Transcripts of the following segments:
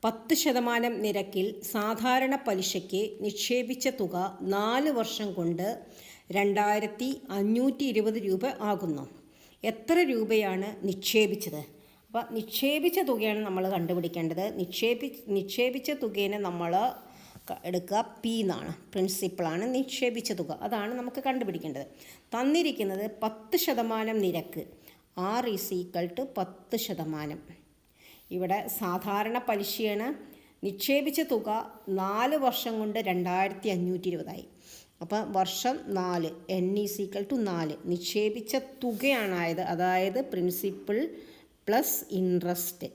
10% നിരക്കിൽ സാധാരണ പലിശയ്ക്ക് നിക്ഷേപിച്ച തുക 4 വർഷം കൊണ്ട് 2520 രൂപ ആകുന്നു. എത്ര രൂപയാണ് നിക്ഷേപിച്ചത്? അപ്പോൾ നിക്ഷേപിച്ച തുകയാണ് നമ്മൾ കണ്ടുപിടിക്കേണ്ടത്. നിക്ഷേപിച്ച തുകേനെ നമ്മൾ എടുക്കുക പി എന്നാണ്, പ്രിൻസിപ്പിളാണ് നിക്ഷേപിച്ച തുക, അതാണ് നമുക്ക് കണ്ടുപിടിക്കേണ്ടത്. തന്നിരിക്കുന്നത് 10% നിരക്ക്, R = 10%. ഇവിടെ സാധാരണ പലിശയാണ്. നിക്ഷേപിച്ച തുക 4 വർഷം കൊണ്ട് 2520 അപ്പം വർഷം 4, N = 4. നിക്ഷേപിച്ച തുകയാണായത്, അതായത് പ്രിൻസിപ്പിൾ പ്ലസ് ഇൻട്രസ്റ്റ്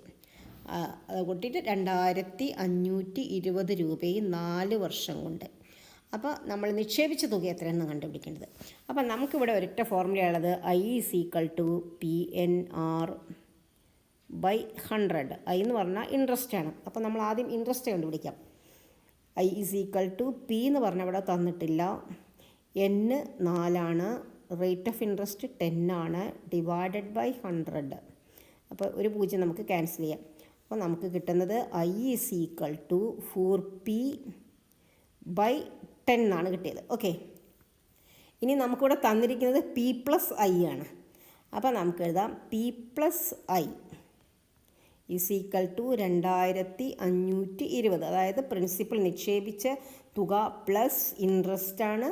അത് കൂട്ടിയിട്ട് 2520 രൂപയും 4 വർഷം കൊണ്ട്. അപ്പോൾ നമ്മൾ നിക്ഷേപിച്ച തുക എത്രയെന്ന് കണ്ടുപിടിക്കേണ്ടത്. അപ്പം നമുക്കിവിടെ ഒരൊറ്റ ഫോർമുലയുള്ളത് I = PNR/100. I എന്ന് പറഞ്ഞാൽ ഇൻട്രസ്റ്റ് ആണ്. അപ്പോൾ നമ്മൾ ആദ്യം ഇൻട്രസ്റ്റ് കണ്ടുപിടിക്കാം. I = P എന്ന് പറഞ്ഞാൽ ഇവിടെ തന്നിട്ടില്ല. N 4, rate of interest 10 /100. അപ്പോൾ ഒരു 0 നമുക്ക് ക്യാൻസൽ ചെയ്യാം. അപ്പോൾ നമുക്ക് കിട്ടുന്നത് I = 4P/10 എന്നാണ് കിട്ടിയത്. ഓക്കെ, ഇനി നമുക്കിവിടെ തന്നിരിക്കുന്നത് P+I ആണ്. അപ്പോൾ നമുക്ക് എഴുതാം P+I = 2520. അതായത് പ്രിൻസിപ്പൽ നിക്ഷേപിച്ച തുക പ്ലസ് ഇൻട്രസ്റ്റ് ആണ്.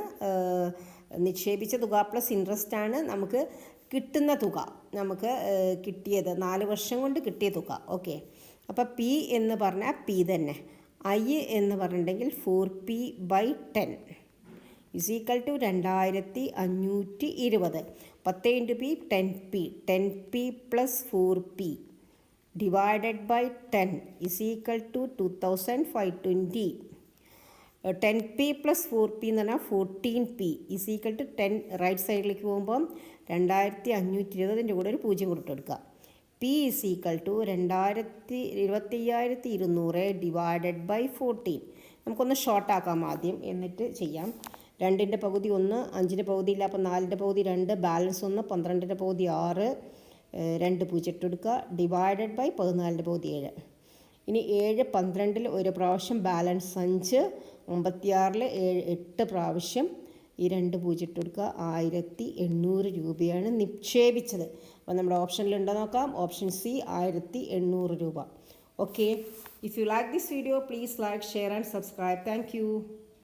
നിക്ഷേപിച്ച തുക പ്ലസ് ഇൻട്രസ്റ്റ് ആണ് നമുക്ക് കിട്ടുന്ന തുക, നമുക്ക് കിട്ടിയത് 4 വർഷം കൊണ്ട് കിട്ടിയ തുക. ഓക്കെ, അപ്പോൾ P എന്ന് പറഞ്ഞാൽ P തന്നെ. I എന്ന് പറഞ്ഞിട്ടുണ്ടെങ്കിൽ 4P/10 = 2520. 10 × P 10P. 10P + 4P /10 = 2520. 10P + 4P എന്ന് പറഞ്ഞാൽ 14P = 10. റൈറ്റ് സൈഡിലേക്ക് പോകുമ്പം 2520 കൂടെ ഒരു 0 കൊടുത്തെടുക്കുക. P = 25,200 /14. നമുക്കൊന്ന് ഷോർട്ടാക്കാം ആദ്യം, എന്നിട്ട് ചെയ്യാം. 2ൻ്റെ പകുതി 1, 5ൻ്റെ പകുതി ഇല്ല, അപ്പോൾ 4ൻ്റെ പകുതി 2, ബാലൻസ് 1, 12ൻ്റെ പകുതി 6, 2 0 ഇട്ടെടുക്കുക, /14ൻ്റെ പകുതി 7. ഇനി 7 12ൽ ഒരു പ്രാവശ്യം, ബാലൻസ് 5, 56ൽ 8 പ്രാവശ്യം, ഈ 2 0 ഇട്ടെടുക്കുക. 1800 രൂപയാണ് നിക്ഷേപിച്ചത്. അപ്പോൾ നമ്മുടെ ഓപ്ഷനിലുണ്ടോ നോക്കാം. ഓപ്ഷൻ സി 1800 രൂപ. Okay, if you like this video please like, share and subscribe. Thank you.